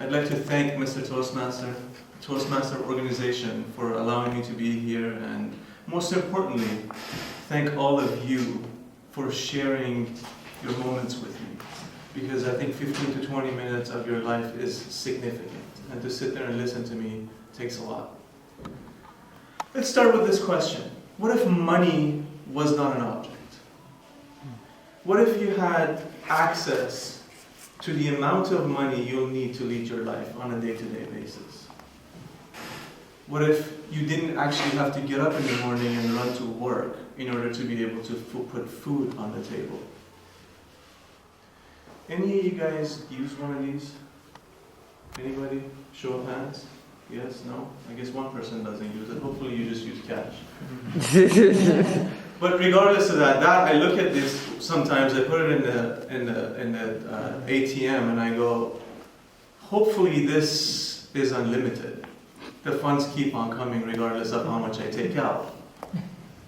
I'd like to thank Mr. Toastmaster organization for allowing me to be here, and most importantly, thank all of you for sharing your moments with me, because I think 15 to 20 minutes of your life is significant, and to sit there and listen to me takes a lot. Let's start with this question. What if money was not an object? What if you had access to the amount of money you'll need to lead your life on a day-to-day basis? What if you didn't actually have to get up in the morning and run to work in order to be able to put food on the table? Any of you guys use one of these? Anybody? Show of hands? Yes? No? I guess one person doesn't use it. Hopefully you just use cash. But regardless of that, I look at this sometimes. I put it in the ATM and I go, hopefully this is unlimited. The funds keep on coming regardless of how much I take out.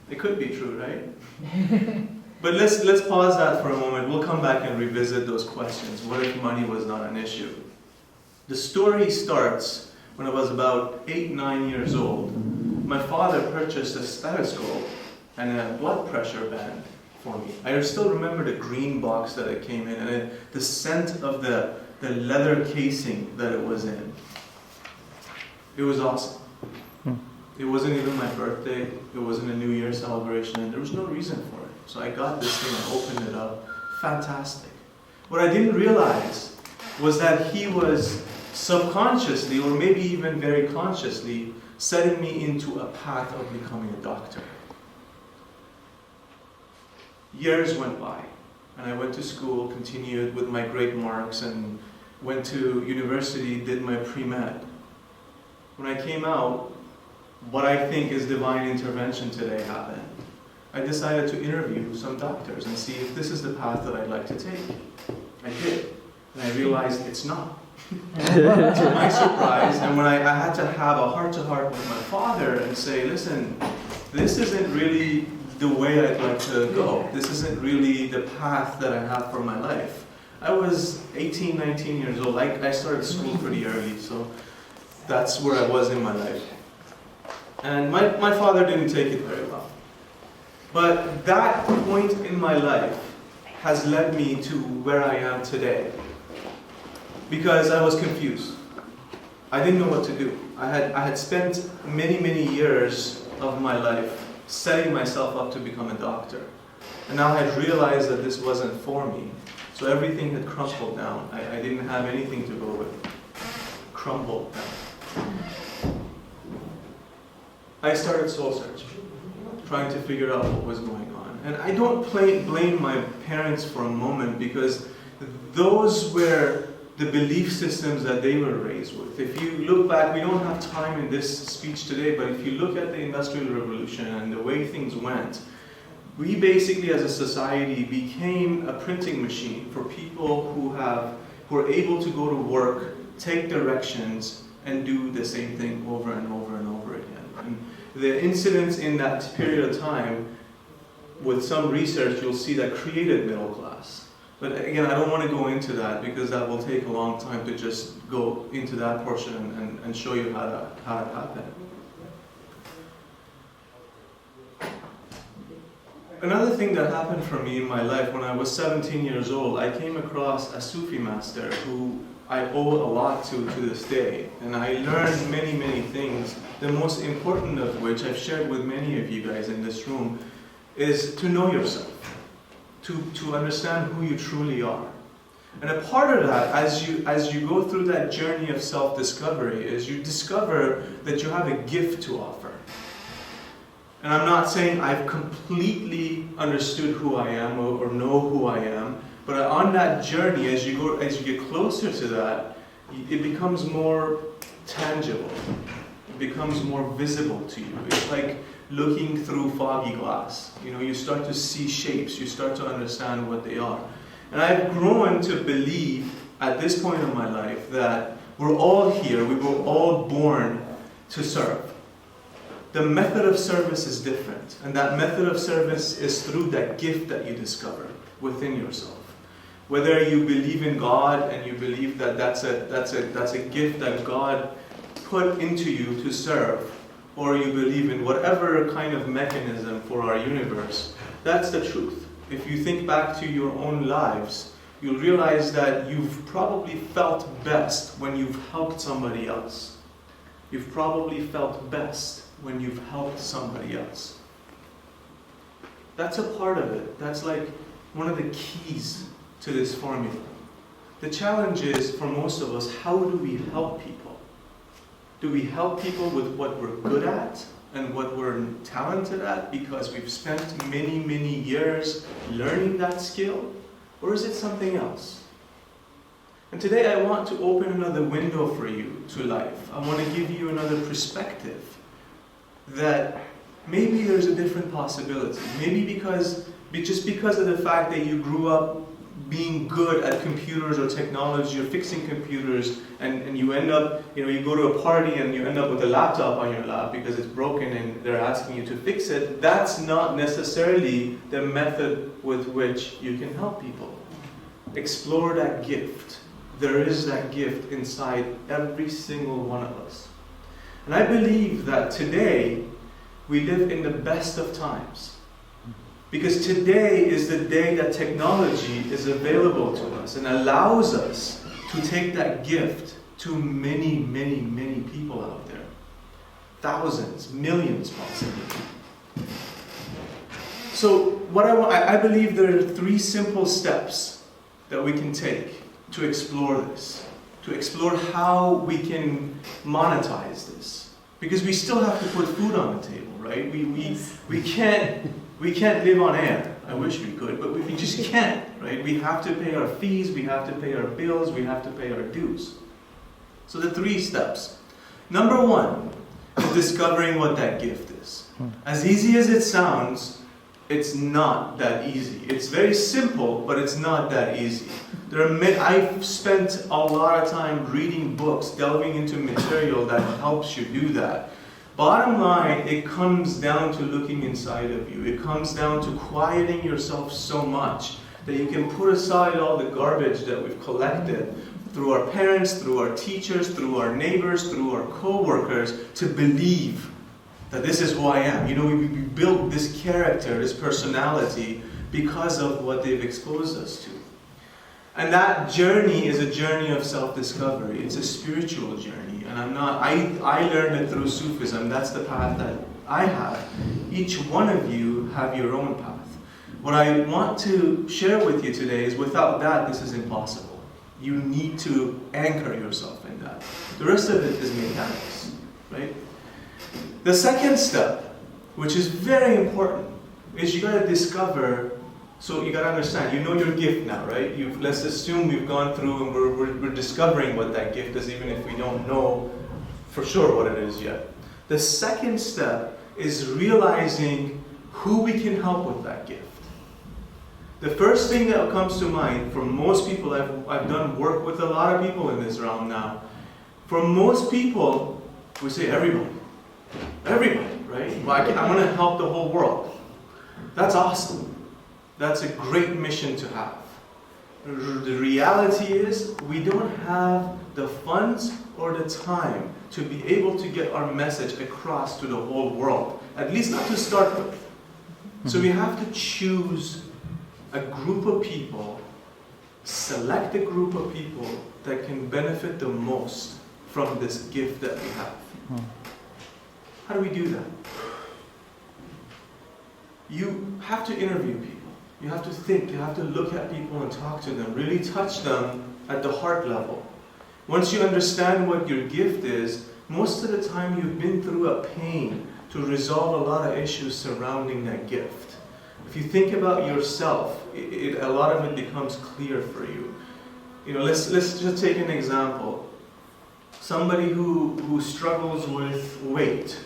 It could be true, right? But let's pause that for a moment. We'll come back and revisit those questions. What if money was not an issue? The story starts when I was about 8, 9 years old. My father purchased a stethoscope and a blood pressure band for me. I still remember the green box that it came in, and the scent of the leather casing that it was in. It was awesome. It wasn't even my birthday, it wasn't a New Year celebration, and there was no reason for it. So I got this thing and opened it up. Fantastic. What I didn't realize was that he was subconsciously, or maybe even very consciously, setting me into a path of becoming a doctor. Years went by, and I went to school, continued with my great marks, and went to university, did my pre-med. When I came out, what I think is divine intervention today happened. I decided to interview some doctors and see if this is the path that I'd like to take. I did, and I realized it's not. To my surprise, and when I had to have a heart-to-heart with my father and say, listen, this isn't really the way I'd like to go. This isn't really the path that I have for my life. I was 18, 19 years old. I started school pretty early, so that's where I was in my life. And my father didn't take it very well. But that point in my life has led me to where I am today. Because I was confused. I didn't know what to do. I had spent many, many years of my life setting myself up to become a doctor. And now I had realized that this wasn't for me. So everything had crumbled down. I didn't have anything to go with. Crumbled down. I started soul searching, trying to figure out what was going on. And I don't blame my parents for a moment, because those were the belief systems that they were raised with. If you look back, we don't have time in this speech today, but if you look at the Industrial Revolution and the way things went, we basically as a society became a printing machine for people who are able to go to work, take directions, and do the same thing over and over and over again. And the incidents in that period of time, with some research, you'll see that created middle class. But again, I don't want to go into that because that will take a long time to just go into that portion and show you how that happened. Another thing that happened for me in my life, when I was 17 years old, I came across a Sufi master who I owe a lot to this day. And I learned many, many things, the most important of which I've shared with many of you guys in this room, is to know yourself. To understand who you truly are. And a part of that, as you go through that journey of self-discovery, is you discover that you have a gift to offer. And I'm not saying I've completely understood who I am or know who I am, but on that journey, as you get closer to that, it becomes more tangible. It becomes more visible to you. It's like looking through foggy glass. You start to see shapes, you start to understand what they are. And I've grown to believe at this point in my life that we're all here, we were all born to serve. The method of service is different, and that method of service is through that gift that you discover within yourself. Whether you believe in God and you believe that that's a gift that God put into you to serve, or you believe in whatever kind of mechanism for our universe, that's the truth. If you think back to your own lives, you'll realize that you've probably felt best when you've helped somebody else. You've probably felt best when you've helped somebody else. That's a part of it. That's like one of the keys to this formula. The challenge is, for most of us, how do we help people? Do we help people with what we're good at and what we're talented at because we've spent many, many years learning that skill? Or is it something else? And today I want to open another window for you to life. I want to give you another perspective that maybe there's a different possibility. Maybe just because of the fact that you grew up being good at computers or technology or fixing computers, and you end up, you go to a party and you end up with a laptop on your lap because it's broken and they're asking you to fix it, that's not necessarily the method with which you can help people. Explore that gift. There is that gift inside every single one of us. And I believe that today we live in the best of times. Because today is the day that technology is available to us and allows us to take that gift to many, many, many people out there. Thousands, millions possibly. So I believe there are 3 simple steps that we can take to explore this. To explore how we can monetize this. Because we still have to put food on the table, right? We can't live on air. I wish we could, but we just can't, right? We have to pay our fees, we have to pay our bills, we have to pay our dues. So the 3 steps. Number 1 is discovering what that gift is. As easy as it sounds, it's not that easy. It's very simple, but it's not that easy. I've spent a lot of time reading books, delving into material that helps you do that. Bottom line, it comes down to looking inside of you. It comes down to quieting yourself so much that you can put aside all the garbage that we've collected through our parents, through our teachers, through our neighbors, through our co-workers, to believe that this is who I am. We built this character, this personality, because of what they've exposed us to. And that journey is a journey of self-discovery. It's a spiritual journey. And I learned it through Sufism. That's the path that I have. Each one of you have your own path. What I want to share with you today is without that, this is impossible. You need to anchor yourself in that. The rest of it is mechanics, right? The second step, which is very important, is you got to discover. So you got to understand, you know your gift now, right? Let's assume we've gone through and we're discovering what that gift is, even if we don't know for sure what it is yet. The second step is realizing who we can help with that gift. The first thing that comes to mind for most people, I've done work with a lot of people in this realm now. For most people, we say everybody. Everybody, right? Well, I want to help the whole world. That's awesome. That's a great mission to have. The reality is we don't have the funds or the time to be able to get our message across to the whole world, at least not to start with. So we have to choose a group of people, select a group of people that can benefit the most from this gift that we have. How do we do that? You have to interview people. You have to think, you have to look at people and talk to them, really touch them at the heart level. Once you understand what your gift is, most of the time you've been through a pain to resolve a lot of issues surrounding that gift. If you think about yourself, a lot of it becomes clear for you. Let's just take an example. Somebody who struggles with weight,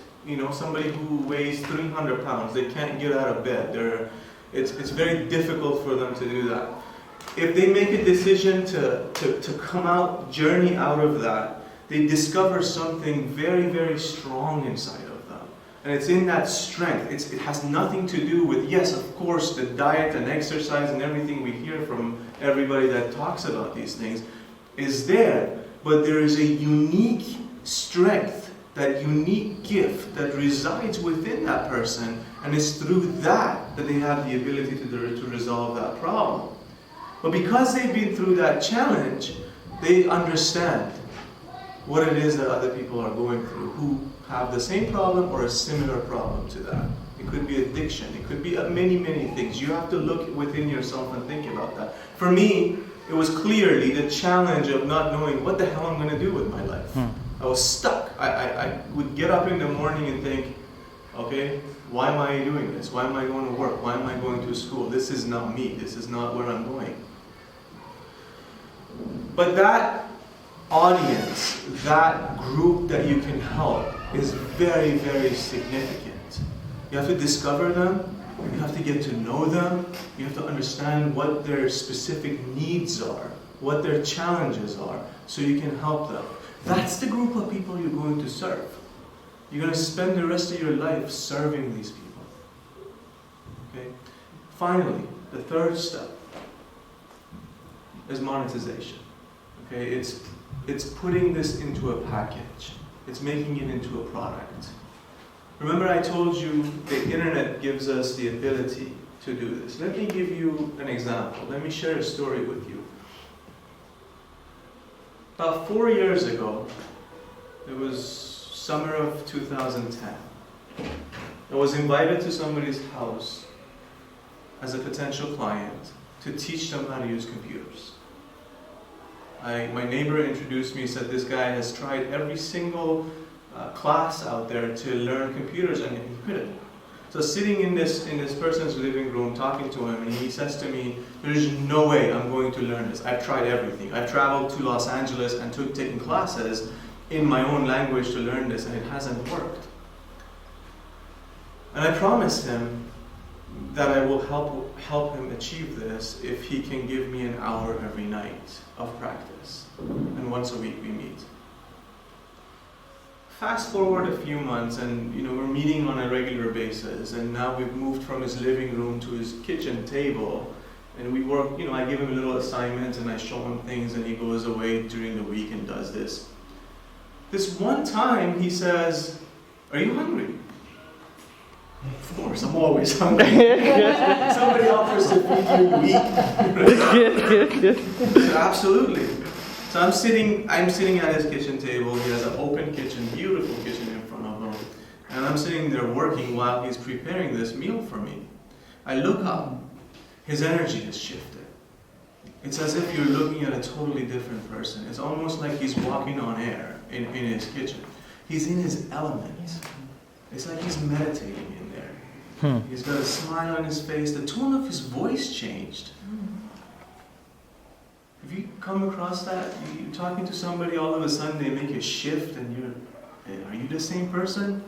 somebody who weighs 300 pounds, they can't get out of bed. It's very difficult for them to do that. If they make a decision to come out, journey out of that, they discover something very, very strong inside of them. And it's in that strength. It has nothing to do with, yes, of course, the diet and exercise and everything we hear from everybody that talks about these things is there, but there is a unique strength, that unique gift that resides within that person, and it's through that they have the ability to resolve that problem. But because they've been through that challenge, they understand what it is that other people are going through who have the same problem or a similar problem to that. It could be addiction, it could be many, many things. You have to look within yourself and think about that. For me, it was clearly the challenge of not knowing what the hell I'm going to do with my life. I was stuck. I would get up in the morning and think, okay, why am I doing this? Why am I going to work? Why am I going to school? This is not me. This is not where I'm going. But that audience, that group that you can help is very, very significant. You have to discover them, you have to get to know them, you have to understand what their specific needs are, what their challenges are, so you can help them. That's the group of people you're going to serve. You're going to spend the rest of your life serving these people. Okay? Finally, the third step is monetization. Okay? It's putting this into a package. It's making it into a product. Remember I told you the internet gives us the ability to do this. Let me give you an example. Let me share a story with you. About 4 years ago, it was summer of 2010. I was invited to somebody's house as a potential client to teach them how to use computers. My neighbor introduced me, said this guy has tried every single class out there to learn computers and he couldn't. So sitting in this person's living room talking to him, and he says to me, there's no way I'm going to learn this. I've tried everything. I've traveled to Los Angeles and taken classes in my own language to learn this, and it hasn't worked. And I promised him that I will help him achieve this if he can give me an hour every night of practice. And once a week we meet. Fast forward a few months, and we're meeting on a regular basis, and now we've moved from his living room to his kitchen table, and we work, I give him little assignments and I show him things, and he goes away during the week and does this. This one time he says, "Are you hungry?" Of course, I'm always hungry. Somebody offers to feed you, you eat. So absolutely. So I'm sitting at his kitchen table. He has an open kitchen, beautiful kitchen in front of him. And I'm sitting there working while he's preparing this meal for me. I look up. His energy has shifted. It's as if you're looking at a totally different person. It's almost like he's walking on air in his kitchen. He's in his element. It's like he's meditating in there. He's got a smile on his face. The tone of his voice changed. Have you come across that? You're talking to somebody, all of a sudden they make a shift, and are you the same person?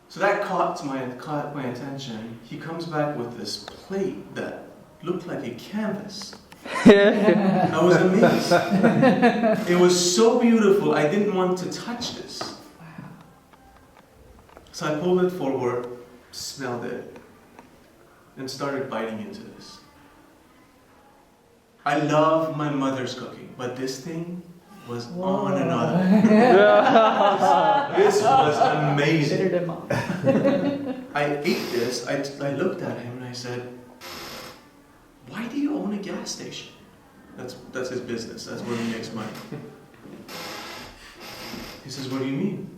So that caught my attention. He comes back with this plate that looked like a canvas. I was amazed. It was so beautiful, I didn't want to touch this. So I pulled it forward, smelled it, and started biting into this. I love my mother's cooking, but this thing was on another. This was amazing. I ate this, I looked at him and I said, "Why do you own a gas station?" That's his business, that's where he makes money. He says, "What do you mean?"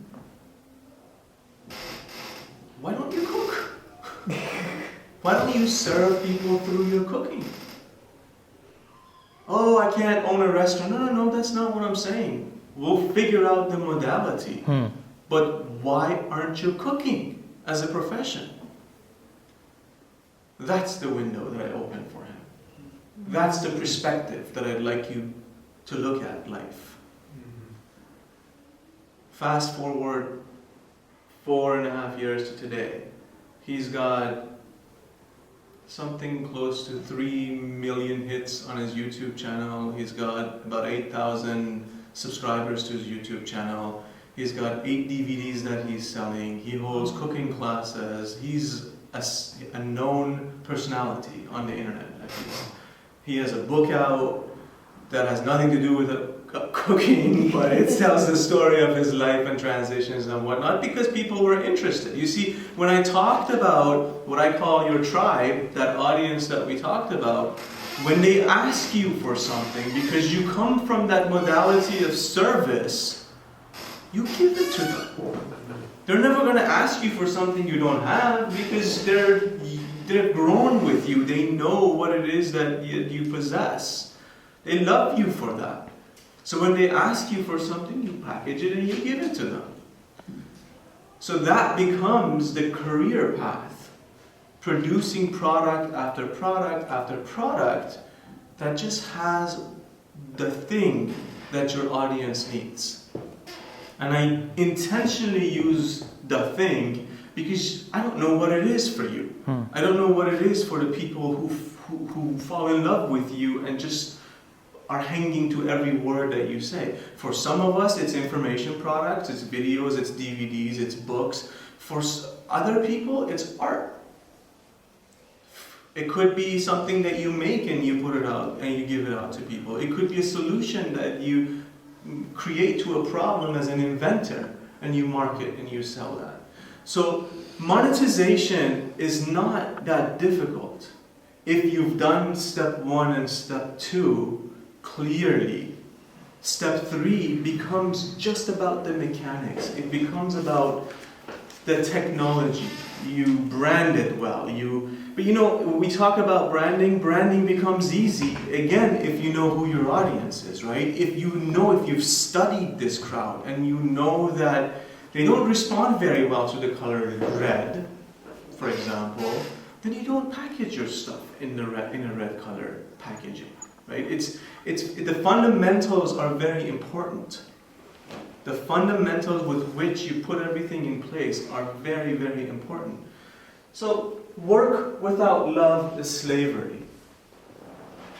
"Why don't you cook? Why don't you serve people through your cooking?" "Oh, I can't own a restaurant." No, that's not what I'm saying. We'll figure out the modality. But why aren't you cooking as a profession? That's the window that I opened for him. That's the perspective that I'd like you to look at life. Fast forward 4.5 years to today. He's got something close to 3 million hits on his YouTube channel. He's got about 8,000 subscribers to his YouTube channel. He's got 8 DVDs that he's selling. He holds cooking classes. He's a known personality on the internet, He has a book out that has nothing to do with cooking, but it tells the story of his life and transitions and whatnot because people were interested. You see, when I talked about what I call your tribe, that audience that we talked about, when they ask you for something because you come from that modality of service, you give it to them. They're never going to ask you for something you don't have because they're grown with you. They know what it is that you possess. They love you for that. So when they ask you for something, you package it and you give it to them. So that becomes the career path. Producing product after product after product that just has the thing that your audience needs. And I intentionally use the thing because I don't know what it is for you. I don't know what it is for the people who fall in love with you and just are hanging to every word that you say. For some of us, it's information products, it's videos, it's DVDs, it's books. For other people, it's art. It could be something that you make and you put it out and you give it out to people. It could be a solution that you create to a problem as an inventor and you market and you sell that. So monetization is not that difficult if you've done step 1 and step 2 clearly. Step 3 becomes just about the mechanics. It becomes about the technology. You brand it well. But when we talk about branding becomes easy, again, if you know who your audience is, right? If you've studied this crowd and you know that they don't respond very well to the color red, for example, then you don't package your stuff in a red color packaging, right? The fundamentals are very important. The fundamentals with which you put everything in place are very, very important. So, work without love is slavery.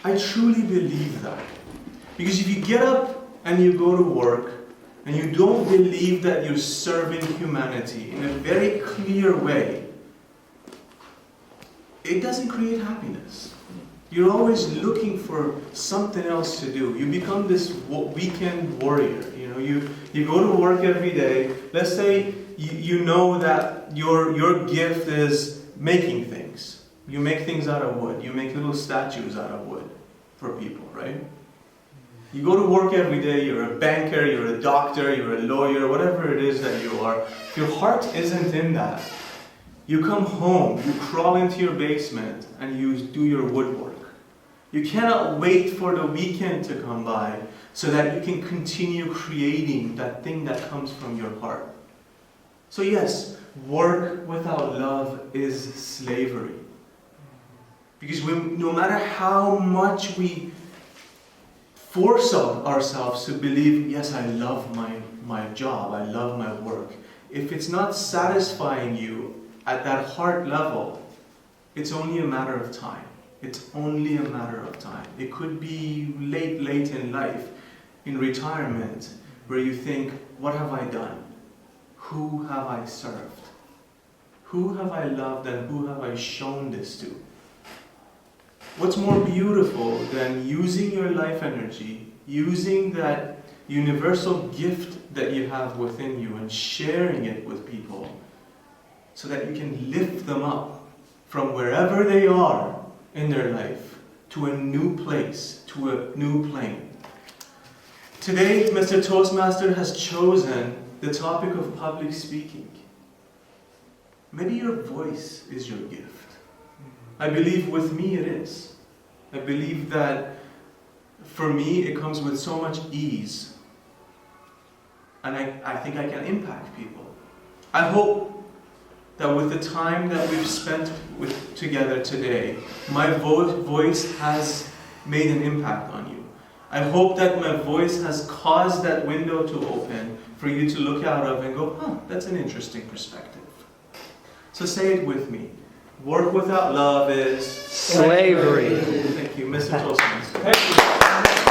I truly believe that. Because if you get up and you go to work and you don't believe that you're serving humanity in a very clear way, it doesn't create happiness. You're always looking for something else to do. You become this weekend warrior. You go to work every day. Let's say you know that your gift is making things. You make things out of wood. You make little statues out of wood for people, right? You go to work every day. You're a banker, you're a doctor, you're a lawyer, whatever it is that you are. If your heart isn't in that, you come home, you crawl into your basement, and you do your woodwork. You cannot wait for the weekend to come by so that you can continue creating that thing that comes from your heart. So yes, work without love is slavery. Because no matter how much we force ourselves to believe, yes, I love my job, I love my work, if it's not satisfying you at that heart level, it's only a matter of time. It's only a matter of time. It could be late in life, in retirement, where you think, what have I done? Who have I served? Who have I loved and who have I shown this to? What's more beautiful than using your life energy, using that universal gift that you have within you and sharing it with people so that you can lift them up from wherever they are in their life to a new place, to a new plane. Today, Mr. Toastmaster has chosen the topic of public speaking. Maybe your voice is your gift. I believe with me it is. I believe that for me it comes with so much ease. And I think I can impact people. I hope that with the time that we've spent together today, my voice has made an impact on you. I hope that my voice has caused that window to open for you to look out of and go, that's an interesting perspective. So say it with me. Work without love is slavery. Thank you, Mr. Toastmaster.